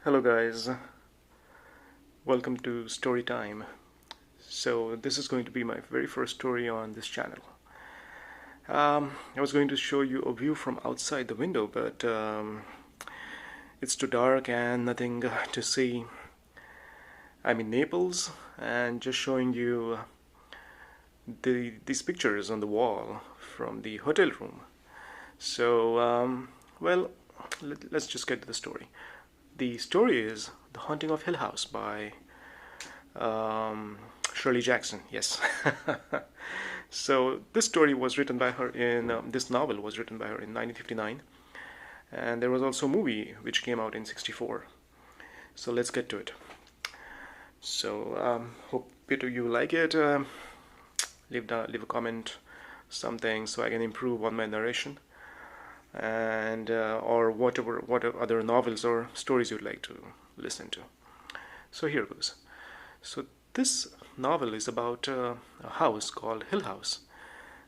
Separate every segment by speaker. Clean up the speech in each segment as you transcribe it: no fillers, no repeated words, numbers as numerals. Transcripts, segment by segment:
Speaker 1: Hello guys, welcome to Story Time. So this is going to be my very first story on this channel. I was going to show you a view from outside the window, but it's too dark and nothing to see. I'm in Naples and just showing you these pictures on the wall from the hotel room. So, well, let's just get to the story. The story is The Haunting of Hill House by Shirley Jackson. Yes. So this story was written by her in this novel was written by her in 1959, and there was also a movie which came out in '64. So let's get to it. So hope you like it. Leave a comment, something, so I can improve on my narration, and or what other novels or stories you'd like to listen to. So here goes. So this novel is about a house called Hill House,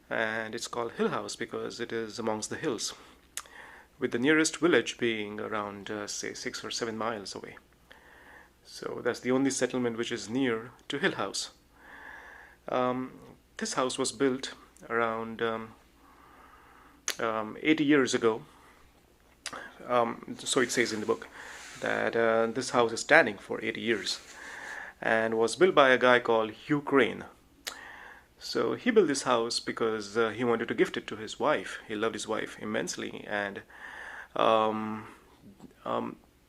Speaker 1: and it's called Hill House because it is amongst the hills, with the nearest village being around say 6 or 7 miles away. So that's the only settlement which is near to Hill House. This house was built around 80 years ago. So it says in the book that this house is standing for 80 years and was built by a guy called Hugh Crane. So he built this house because he wanted to gift it to his wife. He loved his wife immensely, and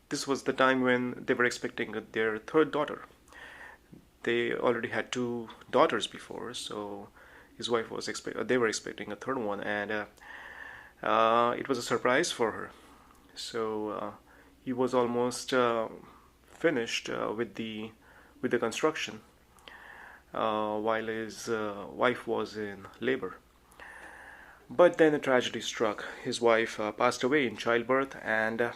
Speaker 1: this was the time when they were expecting their third daughter. They already had 2 daughters before, so his wife was they were expecting a third one, and it was a surprise for her. So he was almost finished with the construction while his wife was in labor. But then a tragedy struck. His wife passed away in childbirth, and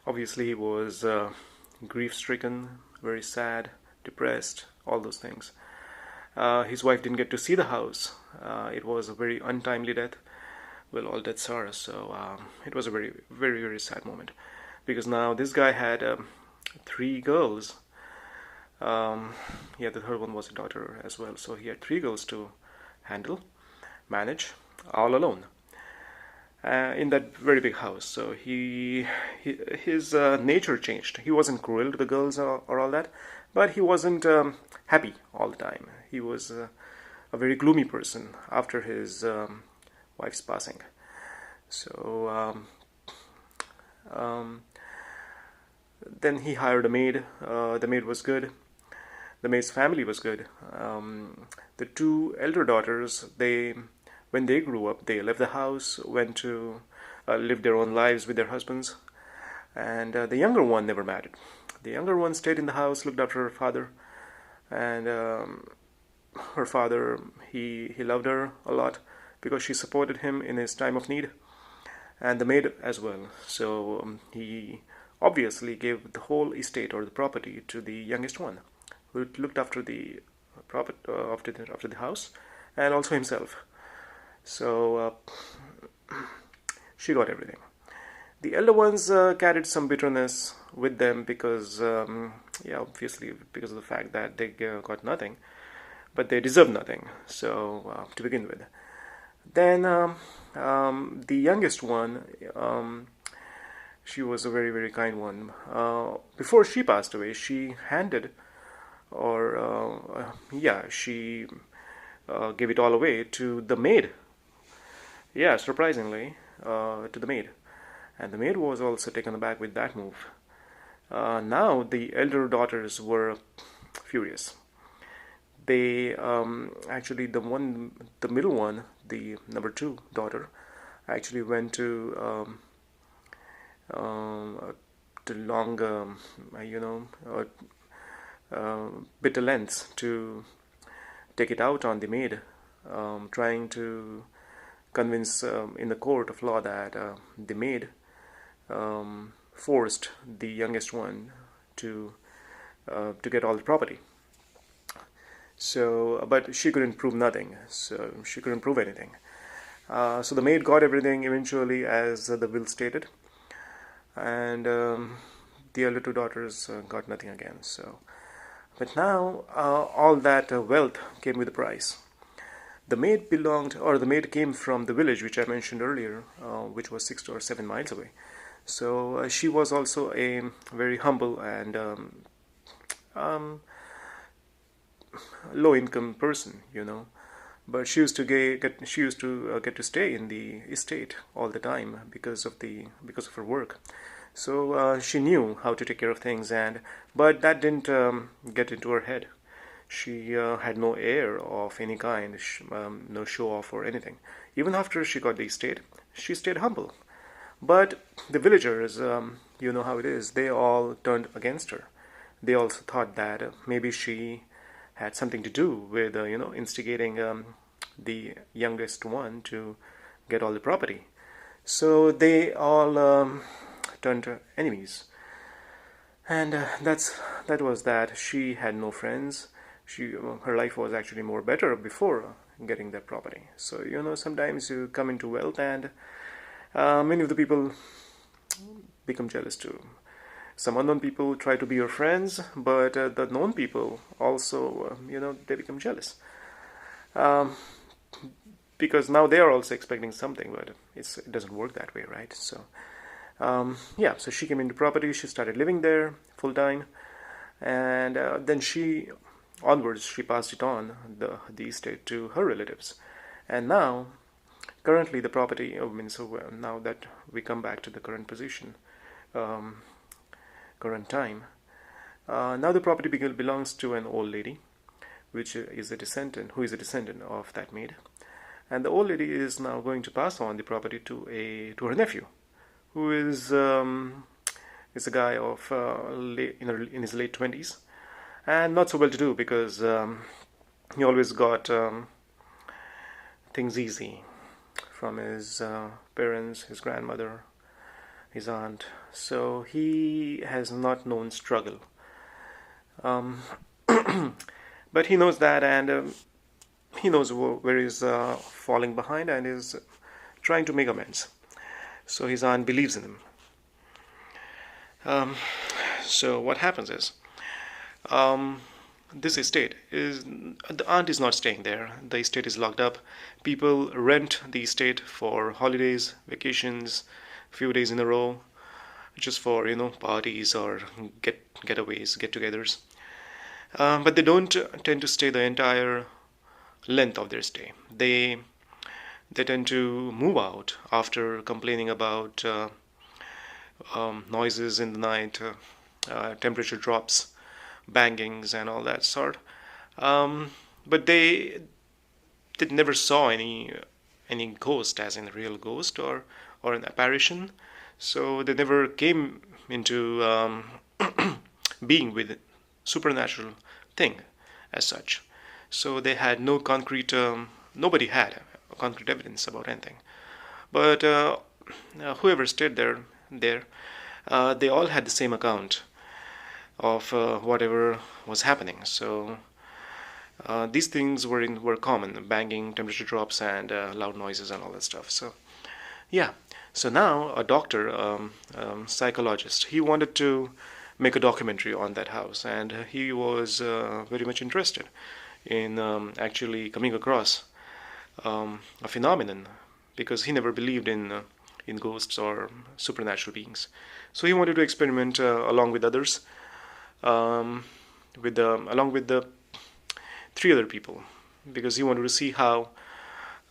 Speaker 1: obviously he was grief-stricken, very sad, depressed, all those things. His wife didn't get to see the house. It was a very untimely death. Well, all deaths are, so it was a very, very, very sad moment, because now this guy had 3 girls. Yeah, the third one was a daughter as well, so he had 3 girls to handle, manage, all alone in that very big house. So his nature changed. He wasn't cruel to the girls or all that, but he wasn't happy all the time. He was a very gloomy person after his wife's passing. So then he hired a maid. The maid was good. The maid's family was good. The 2 elder daughters, when they grew up, they left the house, went to live their own lives with their husbands, and the younger one never married. The younger one stayed in the house, looked after her father, and her father, he loved her a lot because she supported him in his time of need, and the maid as well. So he obviously gave the whole estate or the property to the youngest one, who looked after the after the house, and also himself. So she got everything. The elder ones carried some bitterness with them because, yeah, obviously because of the fact that they got nothing, but they deserved nothing. So to begin with, then the youngest one, she was a very, very kind one. Before she passed away, she handed, or yeah, she gave it all away to the maid. Yeah, surprisingly, to the maid. And the maid was also taken aback with that move. Now the elder daughters were furious. They actually, the middle one, the number 2 daughter, actually went to long, bitter lengths to take it out on the maid, trying to convince in the court of law that the maid forced the youngest one to get all the property. So, but she couldn't prove nothing. So she couldn't prove anything. So the maid got everything eventually, as the will stated. and the elder two daughters got nothing again. So, but now all that wealth came with a price. The maid belonged, or the maid came from the village which I mentioned earlier, which was 6 or 7 miles away. So she was also a very humble and um, low-income person. But she used to get to stay in the estate all the time because of her work. So she knew how to take care of things, and but that didn't get into her head. She had no air of any kind, no show off or anything. Even after she got the estate, she stayed humble. But the villagers, you know how it is, they all turned against her. They also thought that maybe she had something to do with, instigating the youngest one to get all the property. So they all turned enemies, and that was that. She had no friends. Her life was actually more better before getting that property. So sometimes you come into wealth, and many of the people become jealous too. Some unknown people try to be your friends, but the known people also, they become jealous. Um, because now they are also expecting something, but it doesn't work that way, right? So, yeah, so she came into property, she started living there full time, and then she passed it on, the estate, to her relatives. And now, currently, the property, now that we come back to the current position, um, current time, now the property belongs to an old lady, who is a descendant of that maid. And the old lady is now going to pass on the property to her nephew, who is a guy of in his late 20s, and not so well to do, because he always got things easy from his parents, his grandmother, his aunt. So he has not known struggle. Um, but he knows that, and he knows where he's falling behind, and is trying to make amends. So his aunt believes in him. Um, so what happens is, um, this estate is the aunt is not staying there. The estate is locked up. People rent the estate for holidays, vacations, few days in a row, just for parties or getaways, get-togethers. But they don't tend to stay the entire length of their stay. They tend to move out after complaining about noises in the night, temperature drops, bangings, and all that sort. But they never saw any ghost, as in a real ghost, or an apparition. So they never came into being with supernatural thing as such. So they had no concrete. Nobody had concrete evidence about anything. But whoever stayed there, they all had the same account of whatever was happening. So these things were common: banging, temperature drops, and loud noises, and all that stuff. So yeah. So now a doctor, psychologist, he wanted to make a documentary on that house, and he was very much interested in actually coming across a phenomenon, because he never believed in ghosts or supernatural beings. So he wanted to experiment along with others, along with the three other people, because he wanted to see how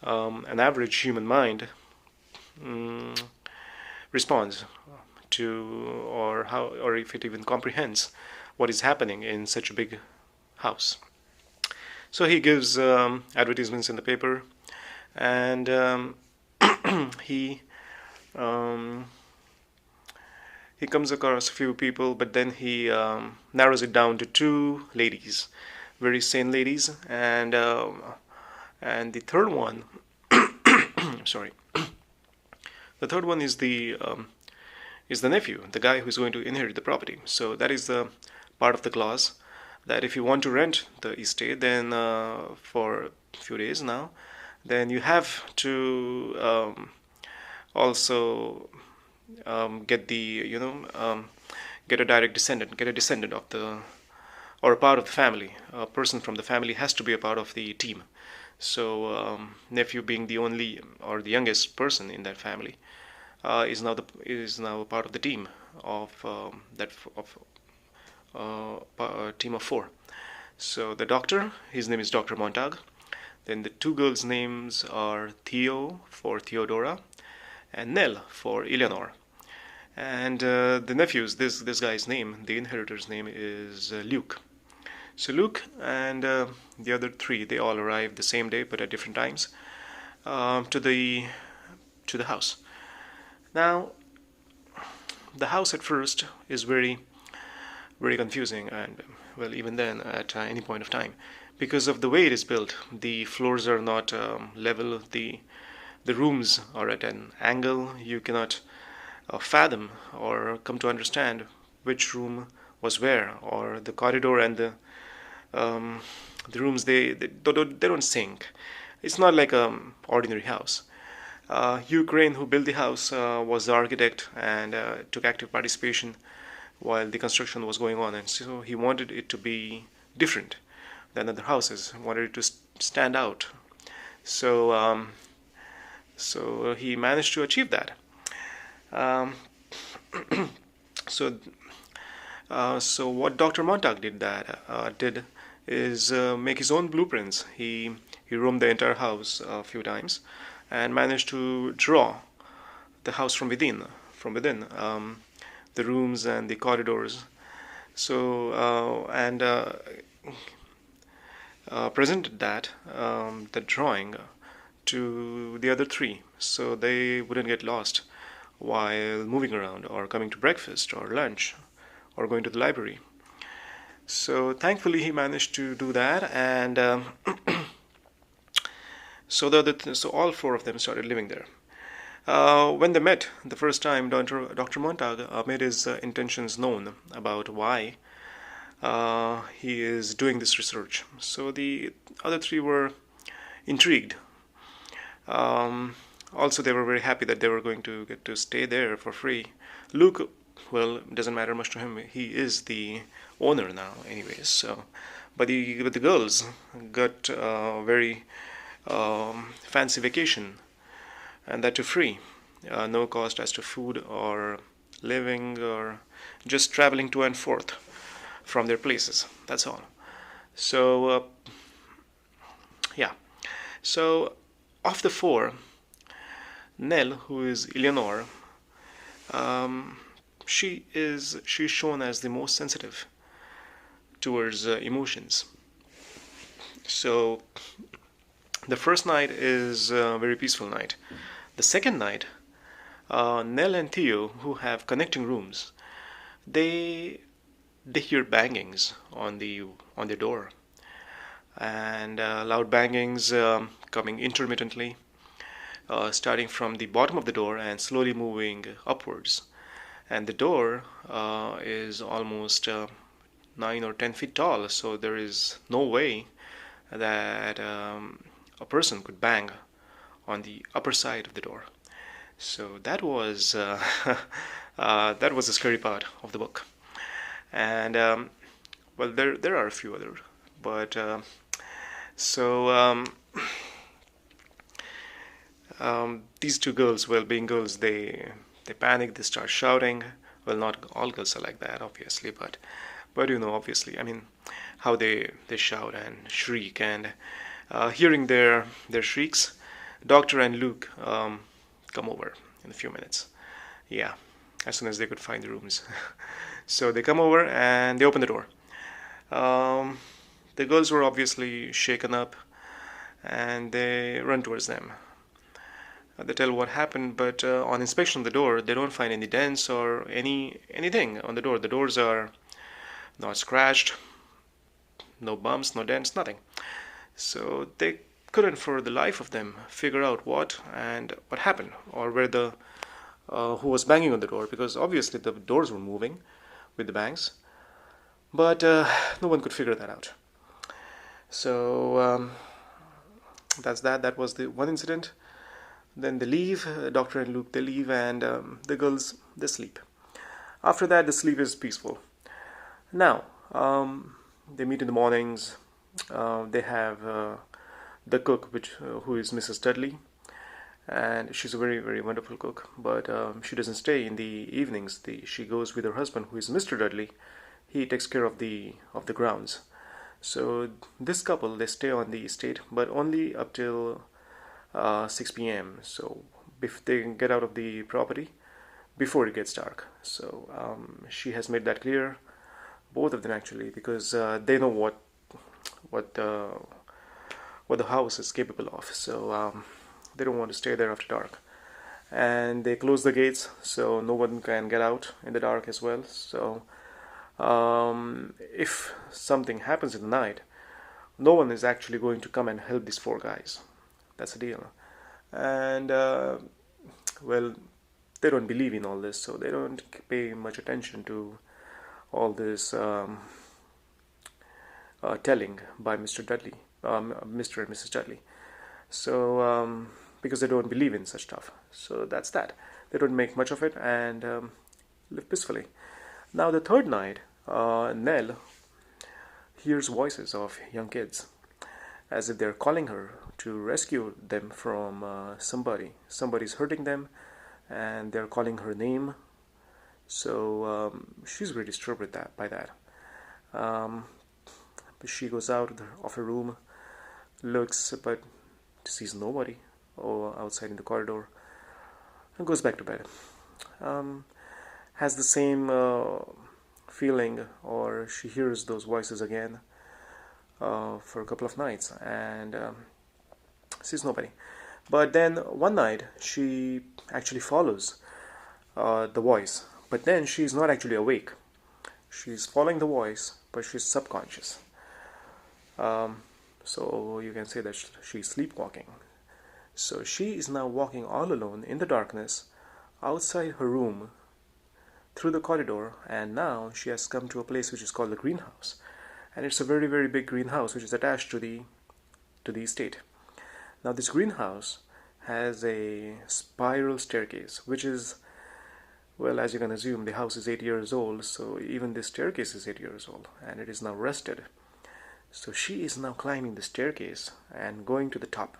Speaker 1: an average human mind responds to, or if it even comprehends what is happening in such a big house. So he gives advertisements in the paper, and he um, he comes across a few people, but then he narrows it down to two ladies, very sane ladies, and the third one, sorry, the third one is the nephew, the guy who's going to inherit the property. So that is the part of the clause that if you want to rent the estate, then for a few days now, then you have to also get the get a direct descendant, get a descendant of the or a part of the family. A person from the family has to be a part of the team. So nephew, being the only or the youngest person in that family, is now a part of the team of that of team of four. So the doctor, his name is Dr. Montag. Then the two girls' names are Theo for Theodora and Nell for Eleanor. And the nephews, this guy's name, the inheritor's name is Luke. So Luke and the other three, they all arrived the same day, but at different times, to the house. Now, the house at first is very confusing, and well, even then, at any point of time, because of the way it is built, the floors are not level. The rooms are at an angle. You cannot fathom or come to understand which room was where, or the corridor and um, the rooms, they don't sync. It's not like an ordinary house. Hugh Crane, who built the house, was the architect and took active participation while the construction was going on, and so he wanted it to be different than other houses. He wanted it to stand out. So he managed to achieve that. Um, so so what Dr. Montag did is make his own blueprints. He roamed the entire house a few times and managed to draw the house from within, the rooms and the corridors. So and presented the drawing to the other three, so they wouldn't get lost while moving around or coming to breakfast or lunch or going to the library. So thankfully he managed to do that, and so all four of them started living there. When they met the first time, Dr. Montag made his intentions known about why he is doing this research. So the other three were intrigued. Also, they were very happy that they were going to get to stay there for free. Luke, well, it doesn't matter much to him. He is the owner now, anyways. So, but the girls got a very fancy vacation, and that too free, no cost as to food or living or just traveling to and forth from their places. That's all. So yeah. So of the four, Nell, who is Eleanor, um, she's shown as the most sensitive towards emotions. So the first night is a very peaceful night. The second night, Nell and Theo, who have connecting rooms, they they hear bangings on the door, and loud bangings coming intermittently, starting from the bottom of the door and slowly moving upwards. And the door is almost 9 or 10 feet tall, so there is no way that a person could bang on the upper side of the door. So that was that was the scary part of the book. And well, there are a few other, but so these two girls, well, being girls, they panic, they start shouting. Well, not all girls are like that, obviously, but you know, obviously, I mean, how they shout and shriek, and hearing their shrieks, Doctor and Luke come over in a few minutes. Yeah, as soon as they could find the rooms. So they come over and they open the door. Um, the girls were obviously shaken up, and they run towards them. They tell what happened, but on inspection of the door, they don't find any dents or anything on the door. The doors are not scratched, no bumps, no dents, nothing. So they couldn't, for the life of them, figure out what happened, or where the who was banging on the door, because obviously the doors were moving with the bangs, but no one could figure that out. So that's that. That was the one incident. Then they leave, Doctor and Luke, they leave, and the girls, they sleep. After that, the sleep is peaceful. Now, they meet in the mornings. They have the cook, who is Mrs. Dudley, and she's a very, very wonderful cook. But she doesn't stay in the evenings. She goes with her husband, who is Mr. Dudley. He takes care of the grounds. So this couple, they stay on the estate, but only up till 6 p.m. So if they get out of the property before it gets dark. So she has made that clear, both of them actually, because they know what what the house is capable of. So they don't want to stay there after dark, and they close the gates so no one can get out in the dark as well. So if something happens in the night, no one is actually going to come and help these four guys. That's the deal. And well, they don't believe in all this, so they don't pay much attention to all this telling by Mr. Dudley, Mr. and Mrs. Dudley. So because they don't believe in such stuff, so that's that. They don't make much of it and live peacefully. Now the third night, Nell hears voices of young kids, as if they're calling her to rescue them from somebody. Somebody's hurting them, and they're calling her name. So she's very disturbed with by that. She goes out of her room, looks, but sees nobody outside in the corridor, and goes back to bed. Has the same feeling, or she hears those voices again for a couple of nights, and sees nobody. But then one night she actually follows the voice, but then she's not actually awake. She's following the voice, but she's subconscious. So you can say that she's sleepwalking. So she is now walking all alone in the darkness outside her room through the corridor, and now she has come to a place which is called the greenhouse, and it's a very, very big greenhouse which is attached to the estate. Now this greenhouse has a spiral staircase, which is, well, as you can assume, the house is 8 years old, so even this staircase is 8 years old, and it is now rusted. So she is now climbing the staircase and going to the top.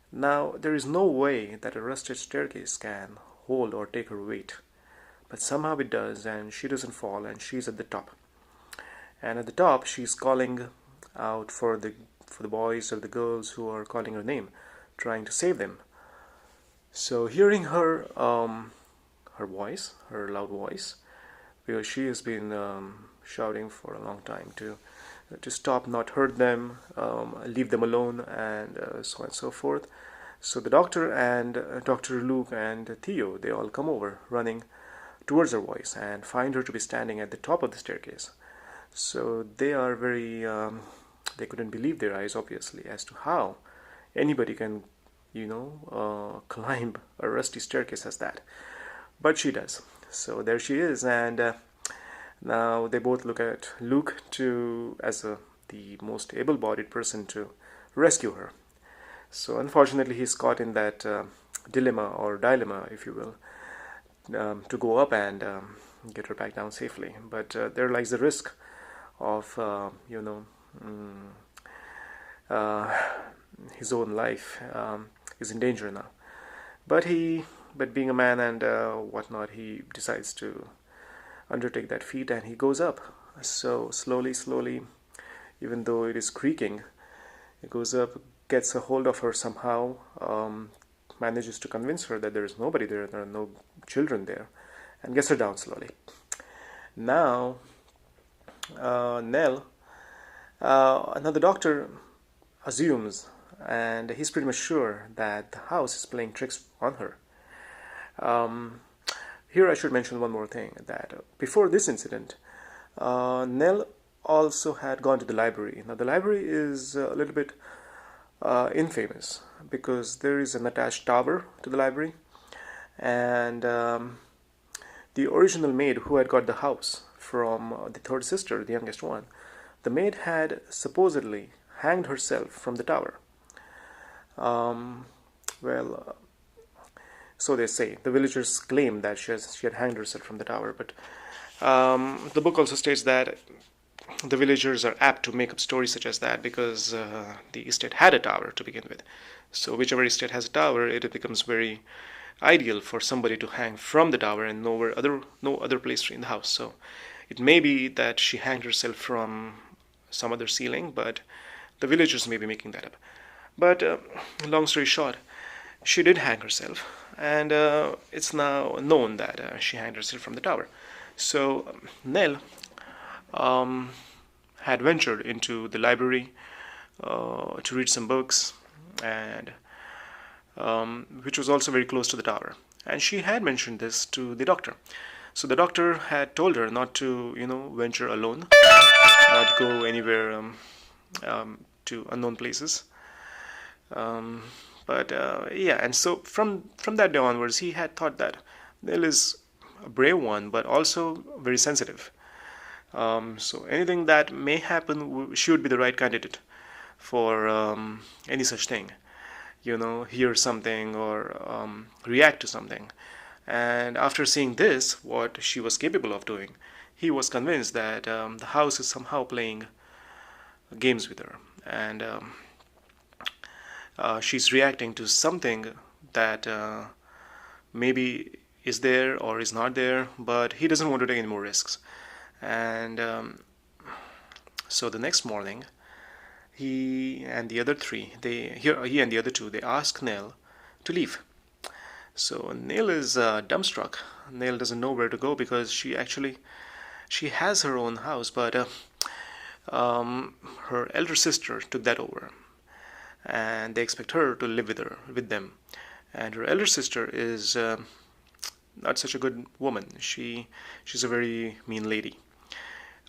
Speaker 1: Now there is no way that a rusted staircase can hold or take her weight, but somehow it does, and she doesn't fall, and she's at the top. And at the top, she's calling out for the boys or the girls who are calling her name, trying to save them. So hearing her voice, her loud voice, because she has been shouting for a long time to stop, not hurt them, leave them alone, and so on and so forth. So the doctor and Dr. Luke and Theo, they all come over running towards her voice and find her to be standing at the top of the staircase. So they are very, they couldn't believe their eyes, obviously, as to how anybody can, climb a rusty staircase as that. But she does. So there she is, and now they both look at Luke as the most able-bodied person to rescue her. So unfortunately, he's caught in that dilemma, if you will, to go up and get her back down safely. But there lies the risk of, his own life is in danger now. But being a man and whatnot, he decides to undertake that feat, and he goes up. So slowly, even though it is creaking, it goes up, gets a hold of her somehow, manages to convince her that there is nobody there are no children there, and gets her down slowly. Now, Nell, now the doctor assumes, and he's pretty much sure, that the house is playing tricks on her. Here I should mention one more thing, that before this incident, Nell also had gone to the library. Now the library is a little bit infamous because there is an attached tower to the library, and the original maid who had got the house from the third sister, the youngest one, the maid had supposedly hanged herself from the tower. Well, So they say. The villagers claim that she had hanged herself from the tower, but the book also states that the villagers are apt to make up stories such as that because the estate had a tower to begin with. So whichever estate has a tower, it becomes very ideal for somebody to hang from the tower and no other place in the house. So it may be that she hanged herself from some other ceiling, but the villagers may be making that up. But long story short, she did hang herself, and it's now known that she hanged herself from the tower. So Nell um, had ventured into the library to read some books, and which was also very close to the tower. And she had mentioned this to the doctor. So the doctor had told her not to, venture alone, not go anywhere to unknown places. Um, but yeah, and so from that day onwards, he had thought that Nell is a brave one, but also very sensitive. So anything that may happen, she would be the right candidate for any such thing. Hear something or react to something. And after seeing this, what she was capable of doing, he was convinced that the house is somehow playing games with her. And she's reacting to something that maybe is there or is not there, but he doesn't want to take any more risks. And so the next morning, he and the other three, he and the other two, they ask Nell to leave. So Nell is dumbstruck. Nell doesn't know where to go because she has her own house, but her elder sister took that over, and they expect her to live with them. And her elder sister is not such a good woman. She's a very mean lady.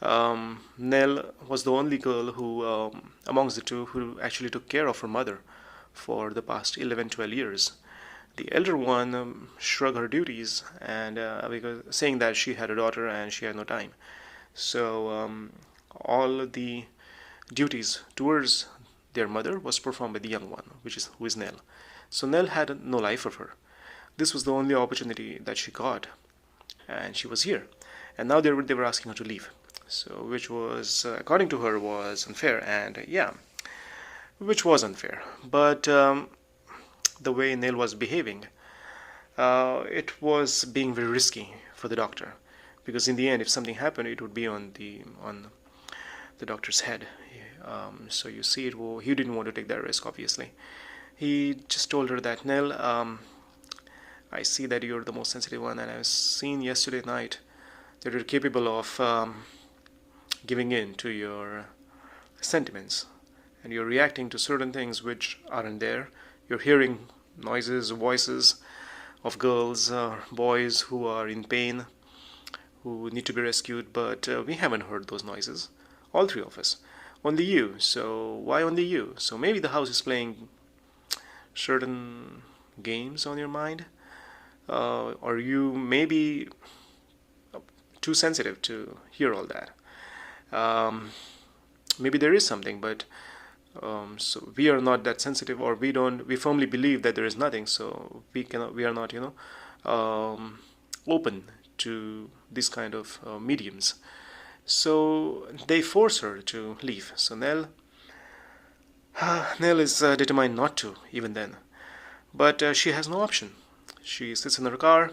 Speaker 1: Nell was the only girl who, amongst the two, who actually took care of her mother for the past 11, 12 years. The elder one shrugged her duties and because saying that she had a daughter and she had no time. So all the duties towards their mother was performed by the young one, who is Nell. So Nell had no life of her. This was the only opportunity that she got, and she was here. And now they were asking her to leave. So which was, according to her, was unfair, and yeah, which was unfair. But the way Nell was behaving, it was being very risky for the doctor, because in the end, if something happened, it would be on the doctor's head. So you see, he didn't want to take that risk. Obviously, he just told her that, Nell, I see that you're the most sensitive one, and I've seen yesterday night that you're capable of giving in to your sentiments, and you're reacting to certain things which aren't there. You're hearing noises, voices of girls or boys who are in pain, who need to be rescued, but we haven't heard those noises, all three of us. Only you. So why only you? So maybe the house is playing certain games on your mind, or you may be too sensitive to hear all that. Maybe there is something, but so we are not that sensitive, or we firmly believe that there is nothing, so we are not, open to this kind of mediums. So they force her to leave. So Nell is determined not to, even then. But she has no option. She sits in her car,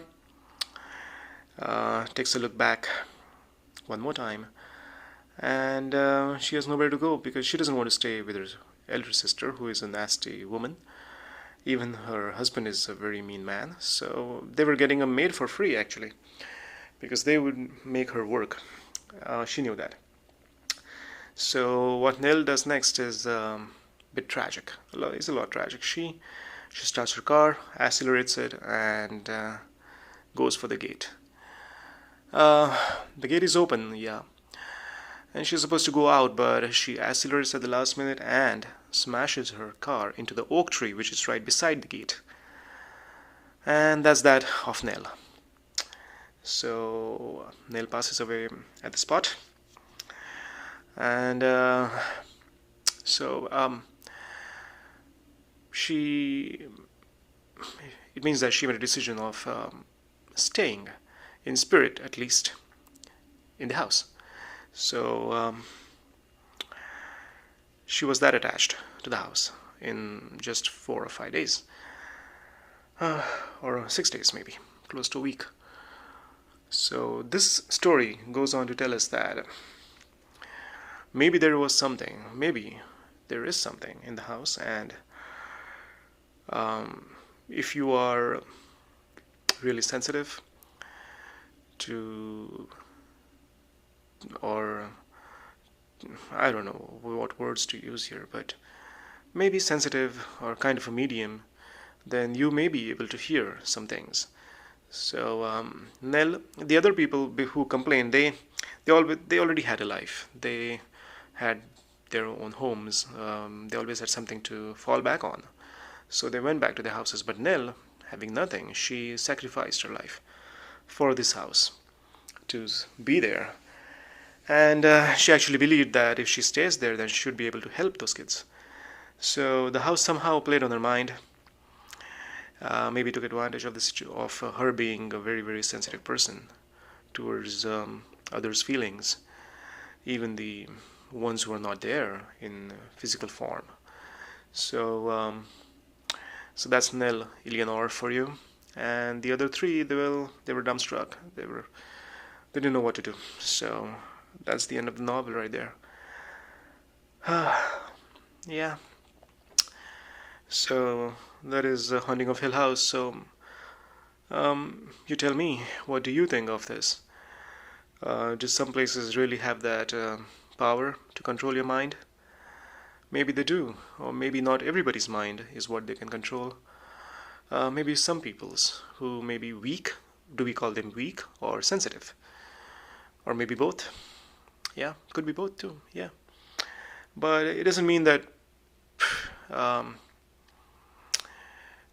Speaker 1: takes a look back one more time, and she has nowhere to go because she doesn't want to stay with her elder sister, who is a nasty woman. Even her husband is a very mean man. So they were getting a maid for free, actually, because they would make her work. She knew that. So what Nell does next is a bit tragic. It's a lot tragic. She starts her car, accelerates it, and goes for the gate. The gate is open, yeah, and she's supposed to go out, but she accelerates at the last minute and smashes her car into the oak tree, which is right beside the gate. And that's that of Nell. So Nell passes away at the spot, and so she it means that she made a decision of staying, in spirit at least, in the house. So she was that attached to the house in just 4 or 5 days, or 6 days maybe, close to a week. So this story goes on to tell us that maybe there was something, maybe there is something in the house, and if you are really sensitive to, or I don't know what words to use here, but maybe sensitive or kind of a medium, then you may be able to hear some things. So Nell, the other people who complained, they already had a life. They had their own homes. They always had something to fall back on. So they went back to their houses. But Nell, having nothing, she sacrificed her life for this house to be there. And she actually believed that if she stays there, then she should be able to help those kids. So the house somehow played on her mind. Maybe took advantage of her being a very, very sensitive person towards others' feelings, even the ones who are not there in physical form. So so that's Nell Eleanor for you. And the other three, they were dumbstruck. They didn't know what to do. So that's the end of the novel right there. Yeah. So that is Haunting of Hill House. So you tell me, what do you think of this? Do some places really have that power to control your mind? Maybe they do, or maybe not everybody's mind is what they can control. Maybe some people's who may be weak. Do we call them weak or sensitive? Or maybe both? Yeah, could be both too. Yeah, but it doesn't mean that um,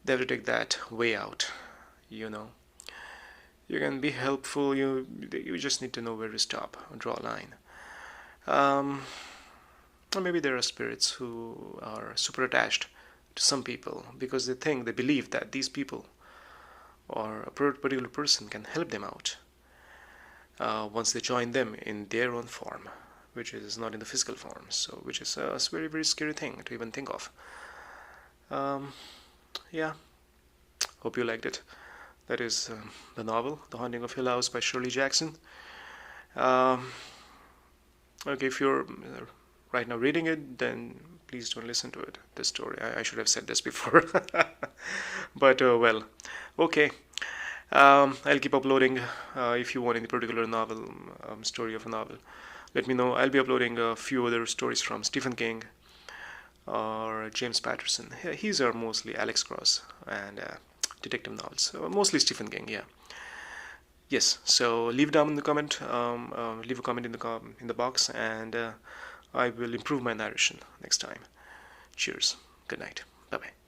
Speaker 1: they have to take that way out. You know, you can be helpful. You just need to know where to stop, draw a line. Or maybe there are spirits who are super attached to some people because they believe that these people or a particular person can help them out once they join them in their own form, which is not in the physical form. So, which is a very, very scary thing to even think of. Yeah, hope you liked it. That is the novel, The Haunting of Hill House by Shirley Jackson. Okay, if you're right now reading it, then please don't listen to it. This story, I should have said this before. But well, okay. I'll keep uploading if you want any particular novel, story of a novel. Let me know. I'll be uploading a few other stories from Stephen King or James Patterson. These are mostly Alex Cross and detective novels. Mostly Stephen King, yeah. Yes, so leave down in the comment, leave a comment in the box, and I will improve my narration next time. Cheers. Good night. Bye bye.